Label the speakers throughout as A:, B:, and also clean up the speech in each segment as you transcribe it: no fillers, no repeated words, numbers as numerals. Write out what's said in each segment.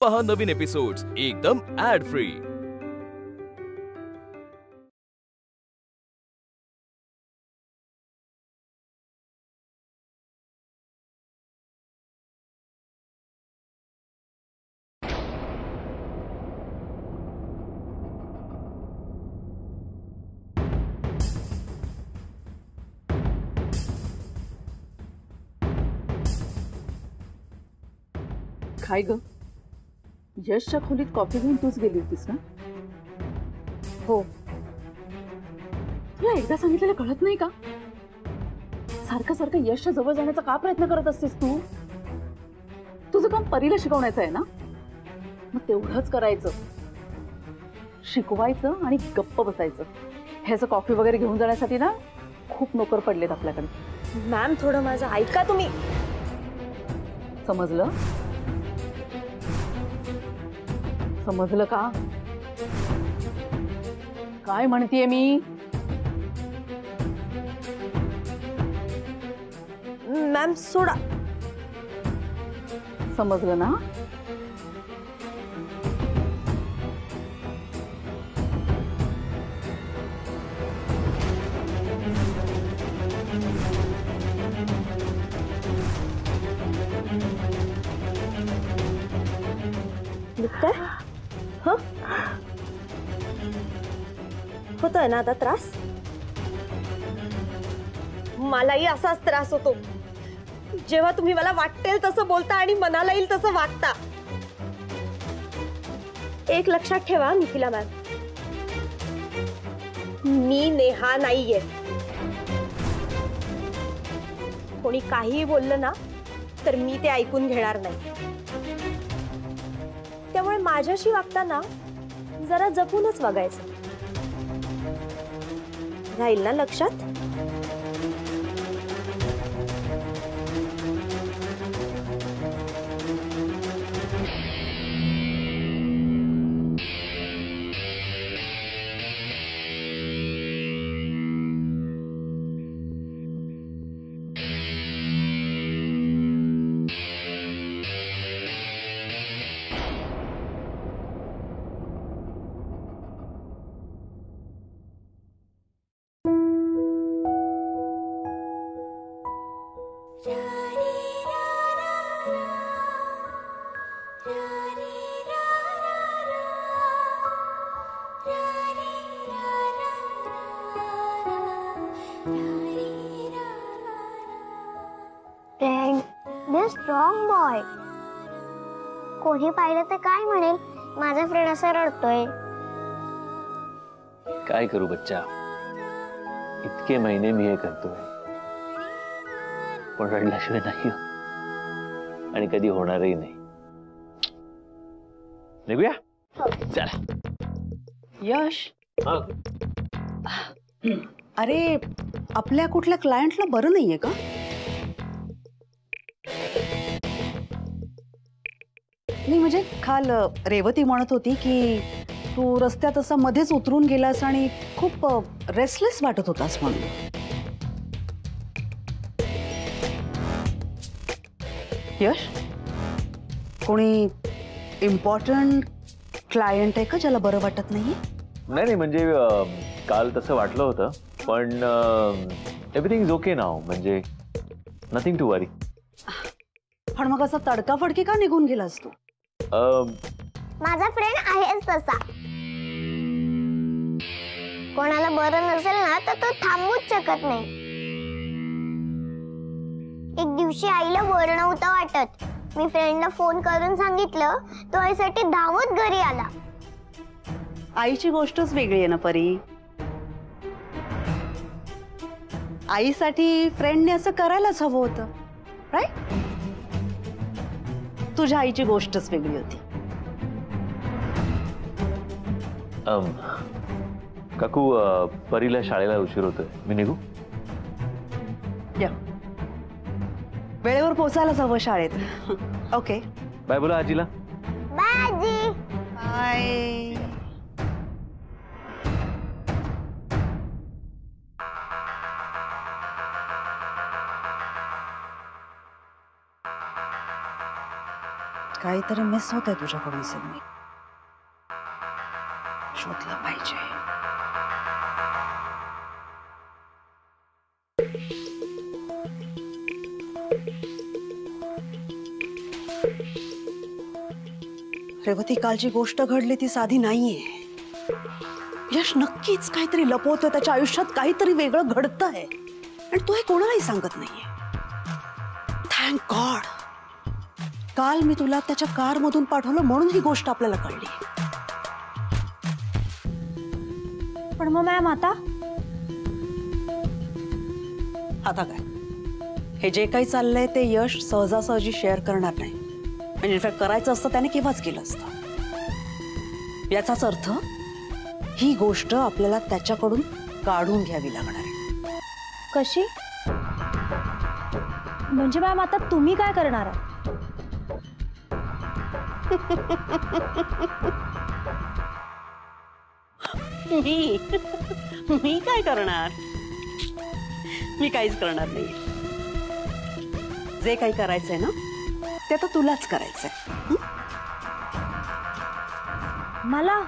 A: पहा नवीन एपिसोड्स एकदम add free.
B: काय ग, यशच्या खोलीत कॉफी घेऊन तूच गेली होतीस ना?
C: हो.
B: तुला एकदा सांगितलेलं कळत नाही का? सारखं सारखं यशच्या जवळ जाण्याचा का प्रयत्न करत असतेस तू? तुझं काम परीला शिकवण्याचं आहे ना, मग तेवढंच करायचं, शिकवायचं आणि गप्प बसायचं. ह्याचं कॉफी वगैरे घेऊन जाण्यासाठी ना खूप नोकर पडलेत आपल्याकडे.
C: मॅम थोडं माझं ऐका तुम्ही.
B: समजलं? समजलं का? काय म्हणतेय मी?
C: मॅम सोडा.
B: समजलं ना?
C: काय होतोय ना आता त्रास? मलाही असाच त्रास होतो जेव्हा तुम्ही मला वाटेल तसं बोलता आणि मनाला येईल तसं वागता. एक लक्षात ठेवा मिथिला मॅम, मी नेहा नाहीये. कोणी काहीही बोललं ना तर मी ते ऐकून घेणार नाही. त्यामुळे माझ्याशी वागताना जरा जपूनच वागायचं. राहील ना लक्षात?
D: Strong boy. कोणी पाहिलं तर काय म्हणेल, माझा फ्रेंड असा रडतोय.
E: काय करू बच्चा, इतके महिने मी हे करतोय, पण रडल्याशिवाय नाही आणि कधी होणारही नाही. निघूया चला.
F: यश, अरे आपल्या कुठल्या क्लायंटला बरं नाहीये का? नाही म्हणजे काल रेवती म्हणत होती की तू रस्त्यात असं मध्येच उतरून गेलास आणि खूप रेस्टलेस वाटत होतास म्हणून. यश, कोणी इम्पॉर्टंट क्लायंट आहे का ज्याला बरं वाटत नाहीये?
E: नाही म्हणजे काल तसं वाटलं होतं, पण एव्हरीथिंग इज ओके नाव, म्हणजे नथिंग टू वरी.
F: पण मग असा तडकाफडकी का निघून गेलास तू?
D: माझा फ्रेंड आहेच तसा. कोणाला बरं नसेल ना तर तो थांबूच शकत नाही. एक दिवशी आईला बरं नव्हतं वाटत. मी फ्रेंडला फोन करून सांगितलं, तो आईसाठी धावत घरी आला.
F: आईची गोष्टच वेगळी आहे ना परी. आईसाठी फ्रेंडने असं करायलाच हवं होतं, राईट? तुझ्या आईची गोष्टच वेगळी होती.
E: काकू, परीला शाळेला उशीर होतोय, मी निघू?
F: या, वेळेवर पोचायलाच हवं शाळेत. ओके,
E: बाय बोला आजीला.
D: बाय आजी.
F: बाय. काहीतरी मिस होत आहे तुझ्याकडून सिडनी. शोधलं पाहिजे. रेवती, काल जी गोष्ट घडली ती साधी नाहीये. यश नक्कीच काहीतरी लपवतोय. त्याच्या आयुष्यात काहीतरी वेगळं घडतंय आणि तो हे कोणालाही सांगत नाहीये. Thank God. काल मी तुला त्याच्या कार मधून पाठवलं म्हणून ही गोष्ट आपल्याला कळली.
C: पण मग मॅम आता
F: काय हे जे काही चाललंय ते यश सहजासहजी शेअर करणार नाही. म्हणजे इनफॅक्ट करायचं असतं त्याने केव्हाच केलं असतं. याचाच अर्थ ही गोष्ट आपल्याला त्याच्याकडून काढून घ्यावी लागणार आहे.
C: कशी? म्हणजे मॅम आता तुम्ही काय करणार आहात?
F: मी काय करणार? मी काहीच करणार नाही. जे काही करायचंय ना ते आता तुलाच करायचंय.
C: मला?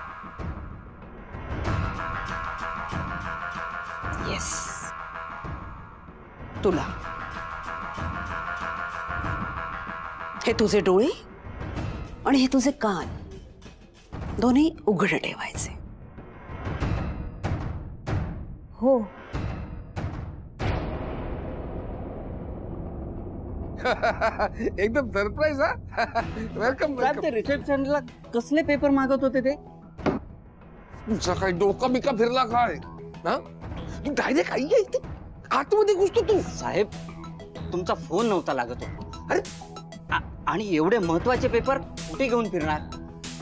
F: येस, तुला. हे तुझे डोळे आणि हे तुझे कान दोन्ही उघडे ठेवायचे.
C: हो.
G: एकदम सरप्राईज. हा वेलकम वेलकम.
H: रिसेप्शनला कसले पेपर मागत होते ते?
G: तुमचा काय डोका बिका फिरला काय? हा तू डायरेक्ट आई आहे इथे आतमध्ये घुसतो तू.
H: साहेब, तुमचा फोन नव्हता लागत होता.
G: अरे
H: आणि एवढे महत्वाचे पेपर कुठे घेऊन फिरणार,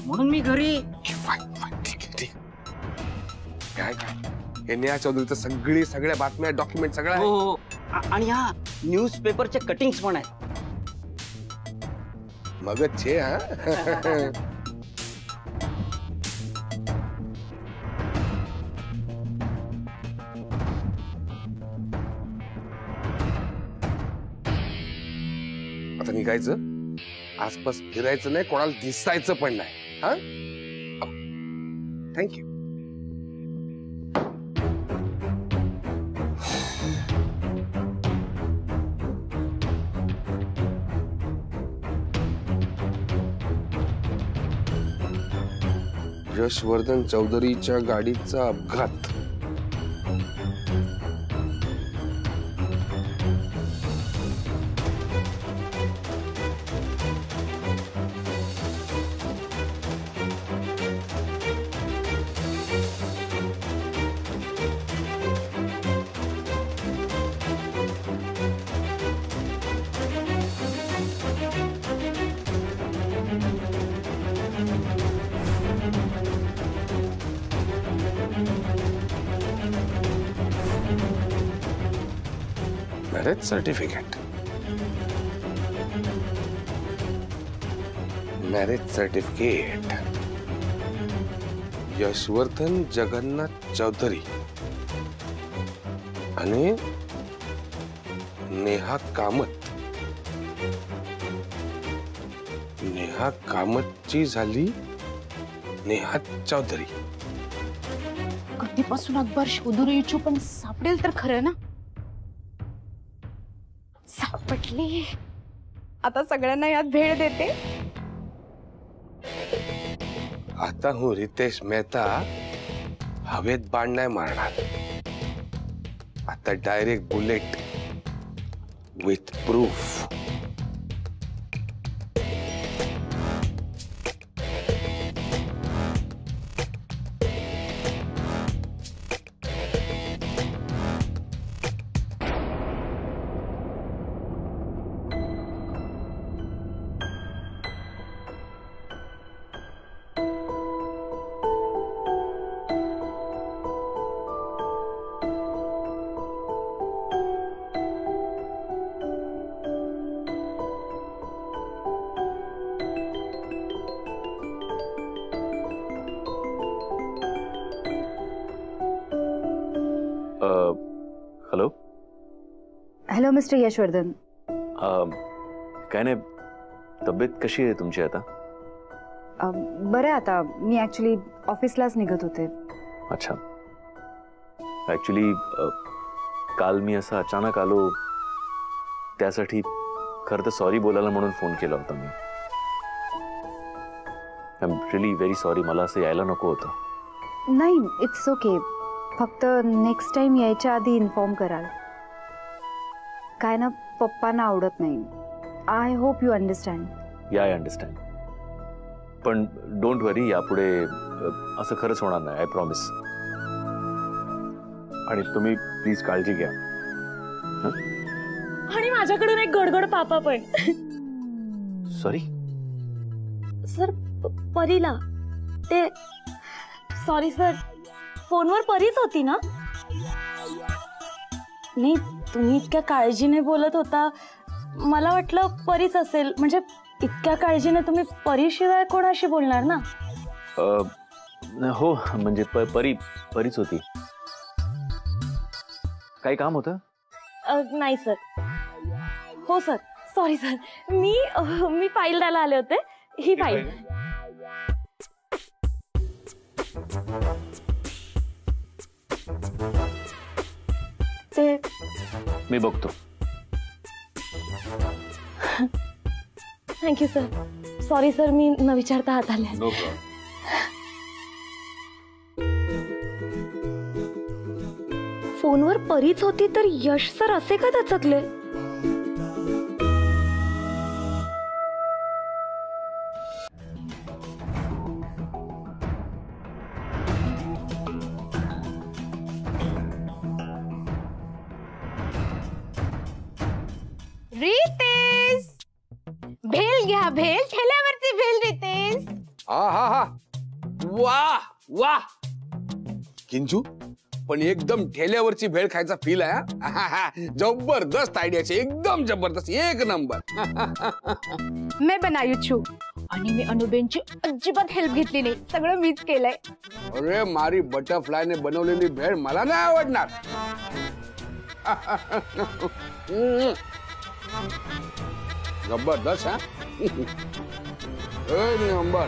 H: म्हणून मी घरी.
G: फाईन फाईन ठीक आहे ठीक. काय काय हे नेहा चौधरीचं सगळ्या बातम्या डॉक्युमेंट सगळं आहे.
H: हो. आणि हा न्यूज पेपरचे कटिंग्स पण आहेत.
G: मगच छे. हा आता निघायचं. आसपास फिरायचं नाही, कोणाला दिसायचं पण नाही. हा थँक्यू. यशवर्धन चौधरीच्या गाडीचा अपघात. Marriage certificate. Marriage certificate. Yashvardhan Jagannath Chaudhari आणि नेहा कामत. नेहा कामतची झाली नेहा चौधरी.
B: कधीपासून अकबर शोधून इच्छू पण सापडेल तर खरं ना. सापडली. आता सगळ्यांना यात भेळ देते.
G: आता हूँ रितेश मेहता हवेत बाण नाही मारणार. आता direct bullet with proof.
E: Hello.
C: Hello mister Yashvardhan.
E: काय नाही, तब्येत कशी आहे तुमची आता?
I: बरं आता मी ऍक्च्युली ऑफिसलाच निघत होते.
E: अच्छा. ऍक्च्युली काल मी असं अचानक आलो त्यासाठी खरं तर सॉरी बोलायला म्हणून फोन केला होता मी. I am really very sorry. मला असं यायला नको होतं.
I: नाही, इट्स ओके. फक्त नेक्स्ट टाइम यायच्या आधी इन्फॉर्म कराल. काय ना, पप्पांना आवडत नाही. I hope you understand.
E: Yeah I understand. पण डोंट वरी, यापुढे असं खरंच होणार नाही. I promise. आणि तुम्ही प्लीज काळजी घ्या.
C: आणि माझ्याकडून एक गडगड पापा पण.
E: सॉरी
C: सर, परीला ते सॉरी सर, फोनवर परीच होती ना? नाही, तुम्ही इतक्या काळजीने बोलत होता, मला वाटलं परीच असेल. म्हणजे इतक्या काळजीने तुम्ही परीशिवाय कोणाशी बोलणार ना?
E: हो, म्हणजे परीच होती. काही काम होतं?
C: नाही सर. हो सर, सॉरी सर. मी फाईल द्यायला आले होते. ही फाईल. ते
E: मी बघतो.
C: Thank you sir. सॉरी सर, मी न विचारता हात आले.
E: No problem.
C: फोनवर परीच होती तर यश सर असे का दचकले?
J: रितेश, भेल घ्या. भेल ठेल्यावरची भेल. रितेश,
G: हा हा हा. वाह वाह किंचू, पण एकदम ठेल्यावरची भेळ खायचा फील आहे. जबरदस्त आयडियाचे, एकदम जबरदस्त, एक नंबर.
J: मैं बनायू छू आणि मी अनुबेनची अजिबात हेल्प घेतली नाही. सगळं मीच केलंय.
G: अरे मारी बटरफ्लायने बनवलेली भेळ मला नाही आवडणार. जबरदस्त. हा एक नंबर.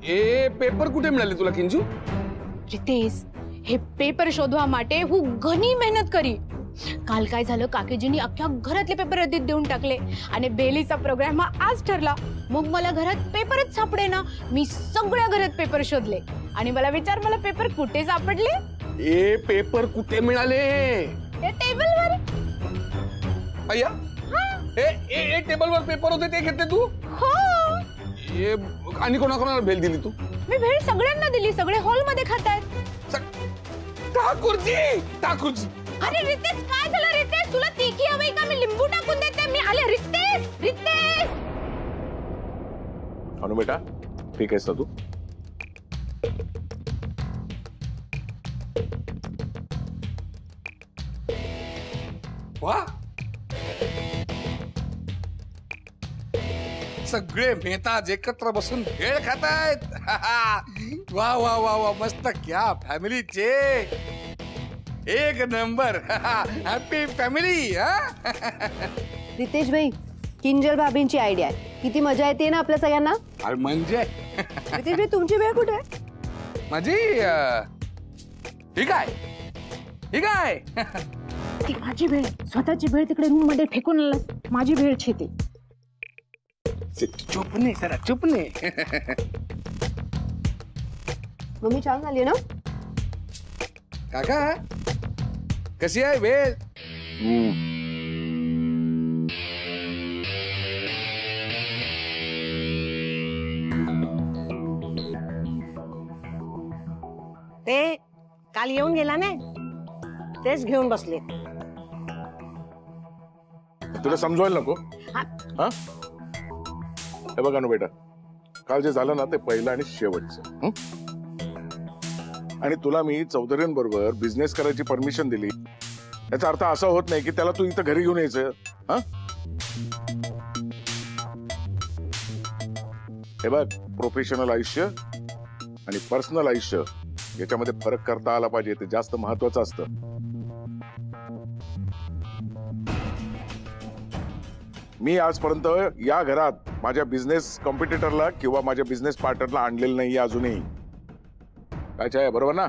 G: ए पेपर कुठे मिळाले तुला किंजू?
J: रितेश, हे पेपर शोधवा माटे હું ઘણી મહેનત કરી. काल काय झालं, काकीजींनी अख्ख्या घरातले पेपर रद्दीत देऊन टाकले आणि बेलीचा प्रोग्राम आज ठरला. मग मला घरात पेपरच सापडे ना. मी सगळ्या घरात पेपर शोधले आणि मला विचार, मला पेपर कुठे सापडले?
G: ए पेपर कुठे मिळाले?
J: ते टेबलवर.
G: अय्या, ए टेबलवर पेपर होते ते घेतले तू?
J: हो.
G: ए आणि कोणाकोणाला भेल दिली तू?
J: मी भेळ सगळ्यांना दिली. सगळे हॉल मध्ये खातायत.
G: ठाकूरजी.
J: अरे रितेश, काय झालं? रितेश, तुला तिखी हवी का? मी लिंबू टाकून देते. मी आले. रितेश.
G: अनु बेटा, ठीक आहेस ना तू? वा, सगळे मेहताज एकत्र बसून भेळ खातायत. वा वा वा वा, मस्त. क्या फॅमिलीचे, एक नंबर. Happy family.
K: रितेश भाई, किंजल भाभींची आयडिया आहे. किती मजा येते ना आपल्या सगळ्यांना.
G: म्हणजे
K: रितेश भाई, तुमची वेळ कुठे आहे?
G: माझी ठीक आहे.
J: ती माझी भेळ, स्वतःची भेळ तिकडे रूम मध्ये फेकून आलास. माझी भेळ छेते.
G: चुपने जरा, चुपने.
K: मम्मी छान झाली ना?
G: काका, कशी आहे भेळ?
L: ते काल येऊन गेला ना, तेच घेऊन बसले.
M: तुला समजवायला नको? हा, हे बघा ना बेटा, काल जे झालं ना ते पहिलं आणि शेवटचं. आणि तुला मी चौधरींबरोबर बिझनेस करायची परमिशन दिली, याचा अर्थ असा होत नाही की त्याला तू इथं घरी घेऊन यायचं. हा, हे बघ, प्रोफेशनल आयुष्य आणि पर्सनल आयुष्य याच्यामध्ये फरक करता आला पाहिजे. ते जास्त महत्वाचं असतं. मी आजपर्यंत या घरात माझ्या बिझनेस कॉम्पिटिटरला किंवा माझ्या बिझनेस पार्टनरला आणलेलं नाही अजूनही. काय आहे, बरोबर ना?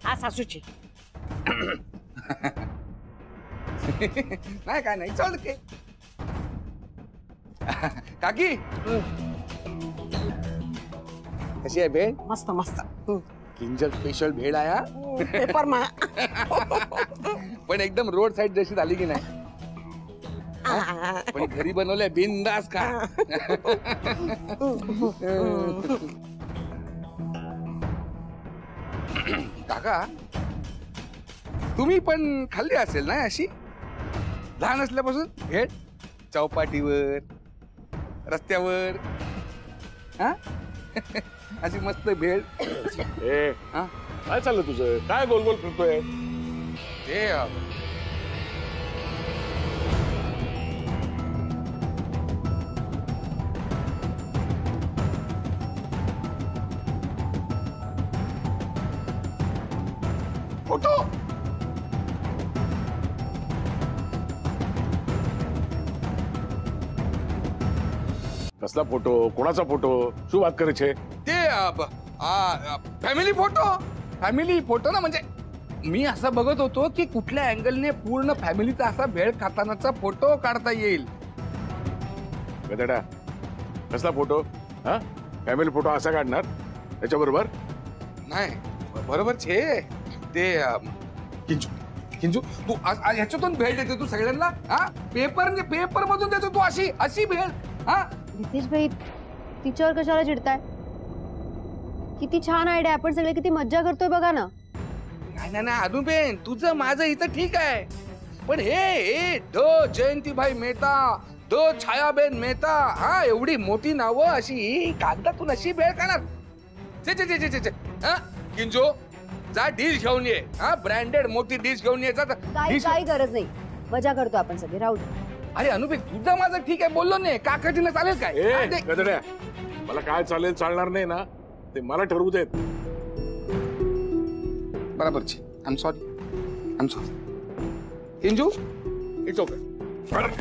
L: हा सासूची.
G: नाही काय नाही, चालत काय. काकी कशी आहे भेळ?
L: मस्त मस्त.
G: किंजल स्पेशल भेळ आया.
L: पेपर मा
G: पण एकदम रोड साइड जशी झाली की नाही? पण घरी बनवलंय बिंदास का? काका तुम्ही पण खाल्ली असेल ना अशी लहान असल्यापासून भेळ? चौपाटीवर, रस्त्यावर, हा? अशी मस्त भेळ.
M: काय चाललं तुझं? काय गोल गोल फिरतोय?
G: ते फोटो.
M: कसला फोटो? कोणाचा फोटो? શું વાત કરે છે?
G: ते फॅमिली फोटो. फॅमिली फोटो ना, म्हणजे मी असं बघत होतो की कुठल्या अँगलने पूर्ण फॅमिलीचा असा भेळ खातानाचा फोटो काढता येईल.
M: गदडा, कसला फोटो? हा, फॅमिली फोटो असा काढणार त्याच्याबरोबर?
G: नाही बरोबर छे. ते किंजू किंजू तू ह्याच्यातून भेळ देते तू सगळ्यांना? हा, पेपर मधून देतो तू अशी अशी भेळ? हा
K: रितेश भाई, तिच्यावर कशाला चिडताय? किती छान आयडिया. आपण सगळे किती मज्जा करतोय बघा ना.
G: नाही नाही अनुबेन, तुझं माझं इथं ठीक आहे, पण हे द जयंतीभाई मेहता, द छायाबेन मेहता, हा एवढी मोठी नावं अशी कागदातून अशी भेळ खाणार? किंजो जा डिश घेऊन ये. हा, ब्रँडेड मोठी डिश घेऊन ये.
K: काही गरज नाही, मजा करतो आपण सगळे, राहू दे.
G: अरे अनुबेन, तुझं माझं ठीक आहे बोललो नाही, काकाजीनं चालेल काय?
M: गदड्या, मला काय चालेल चालणार नाही ना ते मला ठरवू देत.
G: बराबर छे. I am sorry. किंजू it's okay.
M: Sorry.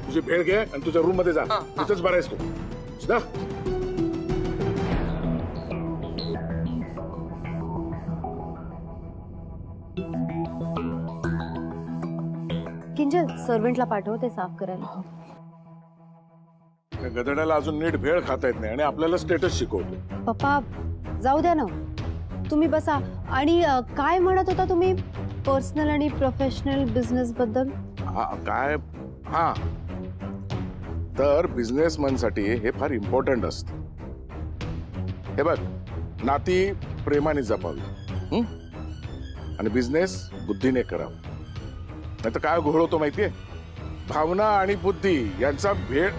M: तुझी भेळ घे आणि तुझ्या रूम मध्ये जा. तिथंच बरायस तू.
K: किंजल, सर्वंटला पाठव ते साफ करायला.
M: गदड्याला अजून नीट भेळ खाता येत नाही आणि आपल्याला स्टेटस शिकवतो.
K: पप्पा जाऊ द्या ना, तुम्ही बसा. आणि काय म्हणत होता तुम्ही पर्सनल आणि प्रोफेशनल बिझनेस बद्दल?
M: काय? हा, तर बिझनेसमॅनसाठी हे फार इम्पॉर्टंट असतं. हे बघ, नाती प्रेमाने जपावी आणि बिझनेस बुद्धीने करावा. नाही तर काय घोळ होतो माहितीये? भावना आणि बुद्धी यांचा भेद